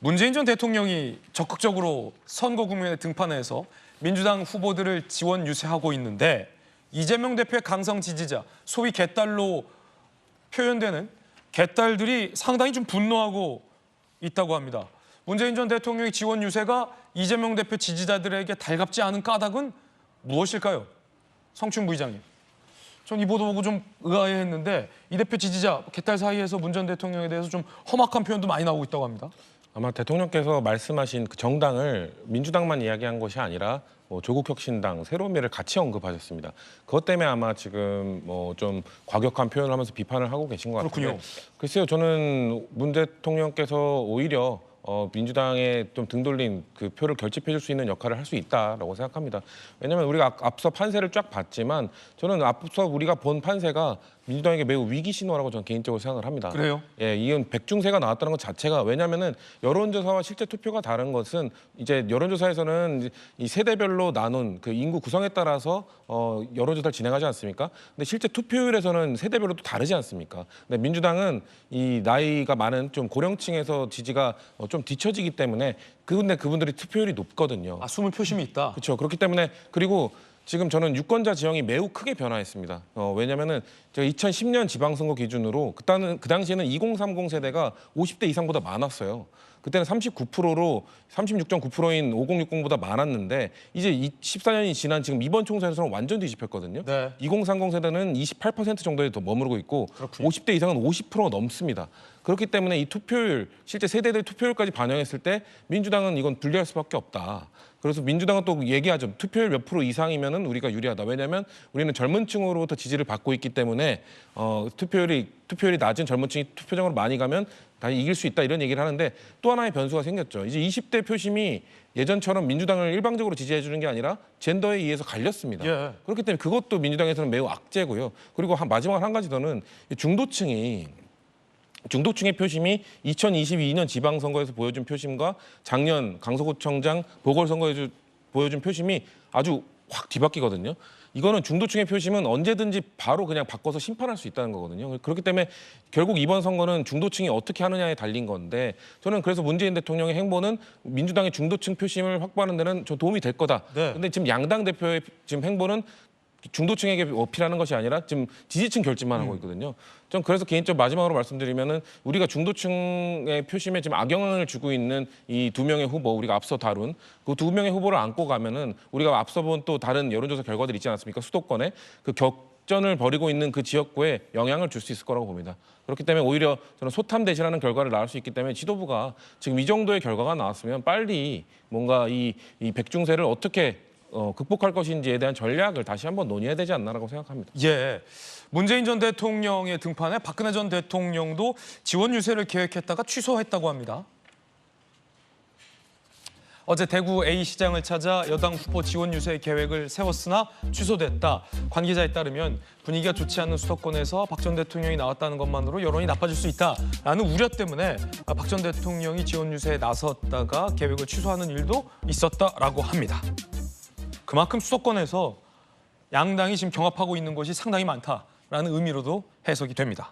문재인 전 대통령이 적극적으로 선거 국면에 등판해서 민주당 후보들을 지원 유세하고 있는데 이재명 대표의 강성 지지자, 소위 개딸로 표현되는 개딸들이 상당히 좀 분노하고 있다고 합니다. 문재인 전 대통령의 지원 유세가 이재명 대표 지지자들에게 달갑지 않은 까닭은 무엇일까요? 성춘 부의장님. 전 이 보도 보고 좀 의아해했는데 이 대표 지지자, 개딸 사이에서 문 전 대통령에 대해서 좀 험악한 표현도 많이 나오고 있다고 합니다. 아마 대통령께서 말씀하신 그 정당을 민주당만 이야기한 것이 아니라 조국혁신당, 새로운 미래를 같이 언급하셨습니다. 그것 때문에 아마 지금 좀 과격한 표현을 하면서 비판을 하고 계신 것 같은데. 그렇군요. 글쎄요, 저는 문 대통령께서 오히려 민주당에 좀 등 돌린 그 표를 결집해 줄 수 있는 역할을 할 수 있다라고 생각합니다. 왜냐하면 우리가 앞서 판세를 쫙 봤지만 저는 앞서 우리가 본 판세가 민주당에게 매우 위기 신호라고 저는 개인적으로 생각을 합니다. 그래요? 예, 이건 백중세가 나왔다는 것 자체가 왜냐하면은 여론조사와 실제 투표가 다른 것은 이제 여론조사에서는 이 세대별로 나눈 그 인구 구성에 따라서 여론조사를 진행하지 않습니까? 근데 실제 투표율에서는 세대별로 또 다르지 않습니까? 근데 민주당은 이 나이가 많은 좀 고령층에서 지지가 좀 뒤처지기 때문에 근데 그분들이 투표율이 높거든요. 아, 숨을 표심이 있다. 그렇죠. 그렇기 때문에 그리고 지금 저는 유권자 지형이 매우 크게 변화했습니다. 왜냐면은 제가 2010년 지방선거 기준으로 그 당시에는 2030 세대가 50대 이상보다 많았어요. 그때는 39%로 36.9%인 5060보다 많았는데 이제 14년이 지난 지금 이번 총선에서는 완전 뒤집혔거든요. 네. 2030 세대는 28% 정도에 더 머무르고 있고 그렇군요. 50대 이상은 50%가 넘습니다. 그렇기 때문에 이 투표율, 실제 세대들 투표율까지 반영했을 때 민주당은 이건 불리할 수밖에 없다. 그래서 민주당은 또 얘기하죠. 투표율 몇 프로 이상이면은 우리가 유리하다. 왜냐하면 우리는 젊은 층으로부터 지지를 받고 있기 때문에 투표율이 낮은 젊은 층이 투표장으로 많이 가면 다 이길 수 있다 이런 얘기를 하는데 또 하나의 변수가 생겼죠. 이제 20대 표심이 예전처럼 민주당을 일방적으로 지지해 주는 게 아니라 젠더에 의해서 갈렸습니다. 예. 그렇기 때문에 그것도 민주당에서는 매우 악재고요. 그리고 마지막 한 가지 더는 중도층의 표심이 2022년 지방선거에서 보여준 표심과 작년 강서구청장 보궐선거에서 보여준 표심이 아주 확 뒤바뀌거든요. 이거는 중도층의 표심은 언제든지 바로 그냥 바꿔서 심판할 수 있다는 거거든요. 그렇기 때문에 결국 이번 선거는 중도층이 어떻게 하느냐에 달린 건데 저는 그래서 문재인 대통령의 행보는 민주당의 중도층 표심을 확보하는 데는 저 도움이 될 거다. 네. 근데 지금 양당 대표의 지금 행보는 중도층에게 어필하는 것이 아니라 지금 지지층 결집만 하고 있거든요. 전 그래서 개인적으로 마지막으로 말씀드리면은 우리가 중도층의 표심에 지금 악영향을 주고 있는 이 두 명의 후보 우리가 앞서 다룬 그 두 명의 후보를 안고 가면은 우리가 앞서 본 또 다른 여론조사 결과들이 있지 않습니까? 수도권에 그 격전을 벌이고 있는 그 지역구에 영향을 줄 수 있을 거라고 봅니다. 그렇기 때문에 오히려 저는 소탐대실하는 결과를 낳을 수 있기 때문에 지도부가 지금 이 정도의 결과가 나왔으면 빨리 뭔가 이 백중세를 어떻게 극복할 것인지에 대한 전략을 다시 한번 논의해야 되지 않나라고 생각합니다. 예. 문재인 전 대통령의 등판에 박근혜 전 대통령도 지원 유세를 계획했다가 취소했다고 합니다. 어제 대구 A시장을 찾아 여당 후보 지원 유세 계획을 세웠으나 취소됐다. 관계자에 따르면 분위기가 좋지 않은 수도권에서 박 전 대통령이 나왔다는 것만으로 여론이 나빠질 수 있다라는 우려 때문에 박 전 대통령이 지원 유세에 나섰다가 계획을 취소하는 일도 있었다라고 합니다. 그만큼 수도권에서 양당이 지금 경합하고 있는 곳이 상당히 많다라는 의미로도 해석이 됩니다.